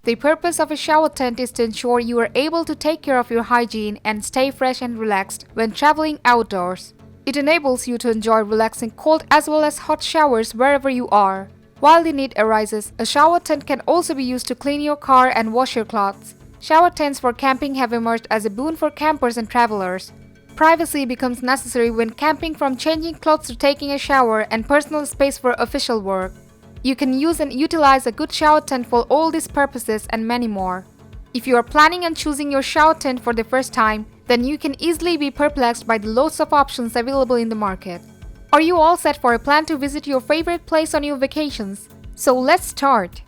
The purpose of a shower tent is to ensure you are able to take care of your hygiene and stay fresh and relaxed when traveling outdoors. It enables you to enjoy relaxing cold as well as hot showers wherever you are. While the need arises, a shower tent can also be used to clean your car and wash your clothes. Shower tents for camping have emerged as a boon for campers and travelers. Privacy becomes necessary when camping, from changing clothes to taking a shower, and personal space for official work. You can use and utilize a good shower tent for all these purposes and many more. If you are planning on choosing your shower tent for the first time, then you can easily be perplexed by the loads of options available in the market. Are you all set for a plan to visit your favorite place on your vacations? So let's start!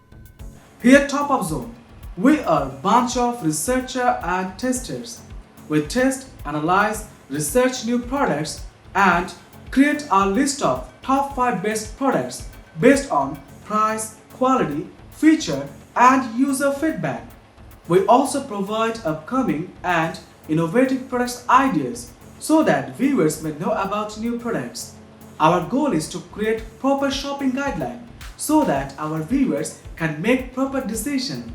Here at Top Up Zone, we are a bunch of researchers and testers. We test, analyze, research new products and create our list of top 5 best products based on price, quality, feature and user feedback. We also provide upcoming and innovative products ideas so that viewers may know about new products. Our goal is to create proper shopping guidelines so that our viewers can make proper decisions.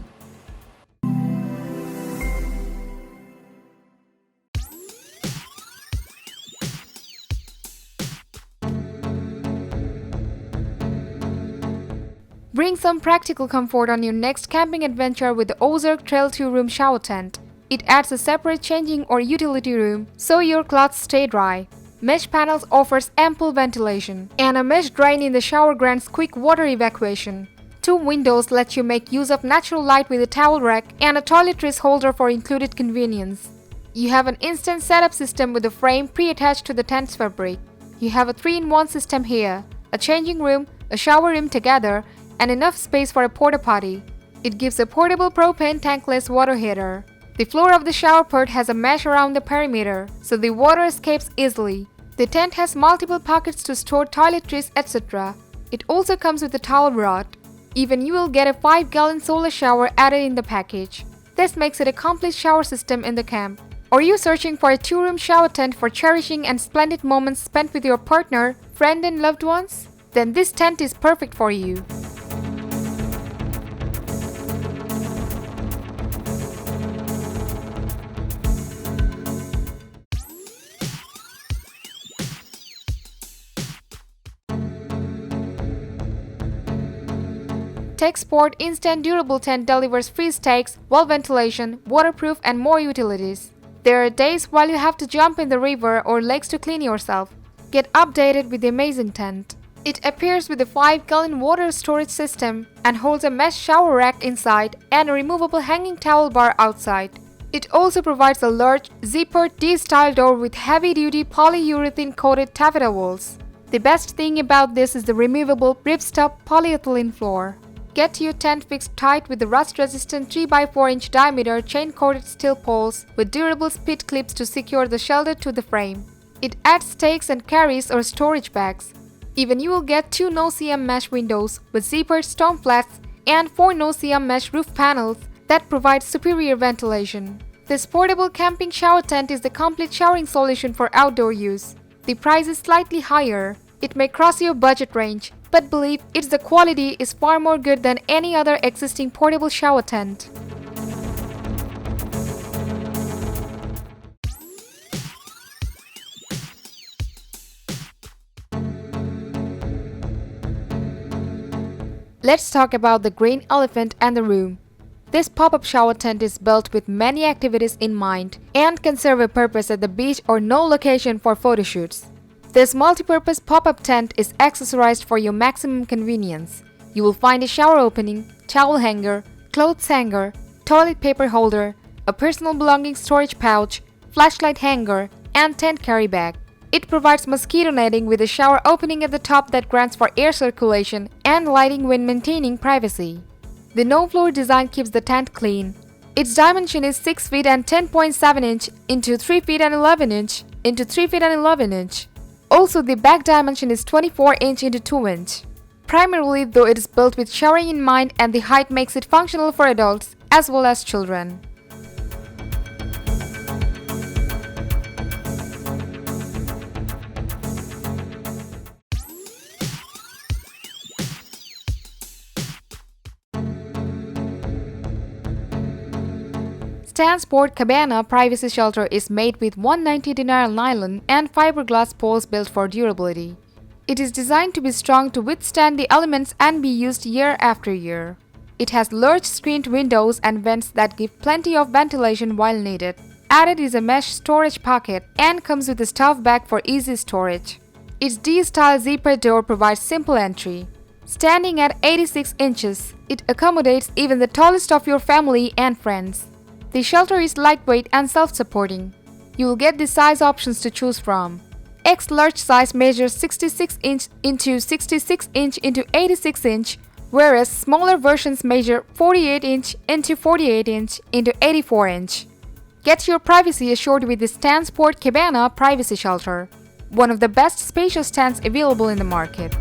Bring some practical comfort on your next camping adventure with the OZARK Trail 2-room shower tent. It adds a separate changing or utility room so your clothes stay dry. Mesh panels offers ample ventilation, and a mesh drain in the shower grants quick water evacuation. 2 windows let you make use of natural light with a towel rack and a toiletries holder for included convenience. You have an instant setup system with a frame pre-attached to the tent's fabric. You have a 3-in-1 system here, a changing room, a shower room together, and enough space for a porta potty. It gives a portable propane tankless water heater. The floor of the shower port has a mesh around the perimeter, so the water escapes easily. The tent has multiple pockets to store toiletries, etc. It also comes with a towel rod. Even you will get a 5-gallon solar shower added in the package. This makes it a complete shower system in the camp. Are you searching for a 2-room shower tent for cherishing and splendid moments spent with your partner, friend and loved ones? Then this tent is perfect for you. Texsport Instant Durable Tent delivers freeze takes, well ventilation, waterproof and more utilities. There are days while you have to jump in the river or lakes to clean yourself. Get updated with the amazing tent. It appears with a 5-gallon water storage system and holds a mesh shower rack inside and a removable hanging towel bar outside. It also provides a large, zippered D-style door with heavy-duty polyurethane coated taffeta walls. The best thing about this is the removable ripstop polyethylene floor. Get your tent fixed tight with the rust-resistant 3x4-inch diameter chain-coated steel poles with durable split clips to secure the shelter to the frame. It adds stakes and carries or storage bags. Even you will get 2 no-seam mesh windows with zippered storm flats and 4 no-seam mesh roof panels that provide superior ventilation. This portable camping shower tent is the complete showering solution for outdoor use. The price is slightly higher. It may cross your budget range, but believe it's the quality is far more good than any other existing portable shower tent. Let's talk about the green elephant and the room. This pop-up shower tent is built with many activities in mind and can serve a purpose at the beach or no location for photo shoots. This multi-purpose pop-up tent is accessorized for your maximum convenience. You will find a shower opening, towel hanger, clothes hanger, toilet paper holder, a personal belongings storage pouch, flashlight hanger, and tent carry bag. It provides mosquito netting with a shower opening at the top that grants for air circulation and lighting when maintaining privacy. The no-floor design keeps the tent clean. Its dimension is 6 feet and 10.7 inch into 3 feet and 11 inch into 3 feet and 11 inch. Also, the back dimension is 24 inch into 2 inch. Primarily, though, it is built with showering in mind and the height makes it functional for adults as well as children. Stansport Cabana privacy shelter is made with 190 dinar nylon and fiberglass poles built for durability. It is designed to be strong to withstand the elements and be used year after year. It has large screened windows and vents that give plenty of ventilation while needed. Added is a mesh storage pocket and comes with a stuff bag for easy storage. Its D-style zipper door provides simple entry. Standing at 86 inches, it accommodates even the tallest of your family and friends. The shelter is lightweight and self-supporting. You will get the size options to choose from. X large size measures 66 inch into 66 inch into 86 inch, whereas smaller versions measure 48 inch into 48 inch into 84 inch. Get your privacy assured with the Stansport Cabana privacy shelter, one of the best spacious tents available in the market.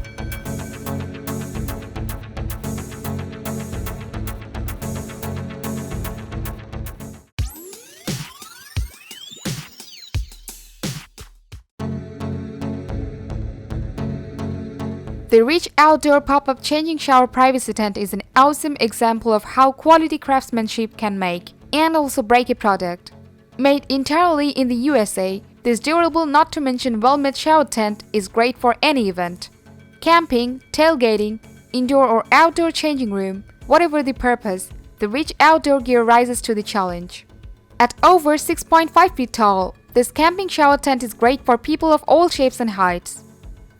The Rich Outdoor Pop-Up Changing Shower Privacy Tent is an awesome example of how quality craftsmanship can make and also break a product. Made entirely in the USA, this durable, not to mention well-made shower tent is great for any event. Camping, tailgating, indoor or outdoor changing room, whatever the purpose, the Rich Outdoor gear rises to the challenge. At over 6.5 feet tall, this camping shower tent is great for people of all shapes and heights.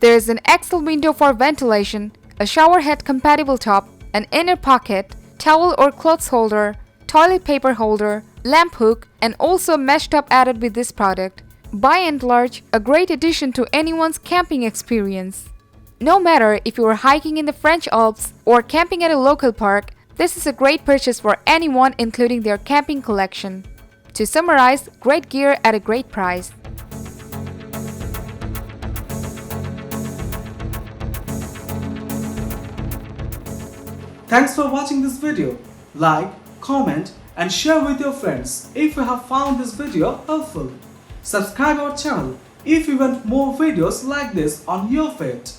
There is an XL window for ventilation, a shower head compatible top, an inner pocket, towel or clothes holder, toilet paper holder, lamp hook, and also mesh top added with this product. By and large, a great addition to anyone's camping experience. No matter if you are hiking in the French Alps or camping at a local park, this is a great purchase for anyone including their camping collection. To summarize, great gear at a great price. Thanks for watching this video. Like, comment and share with your friends if you have found this video helpful. Subscribe our channel if you want more videos like this on your feed.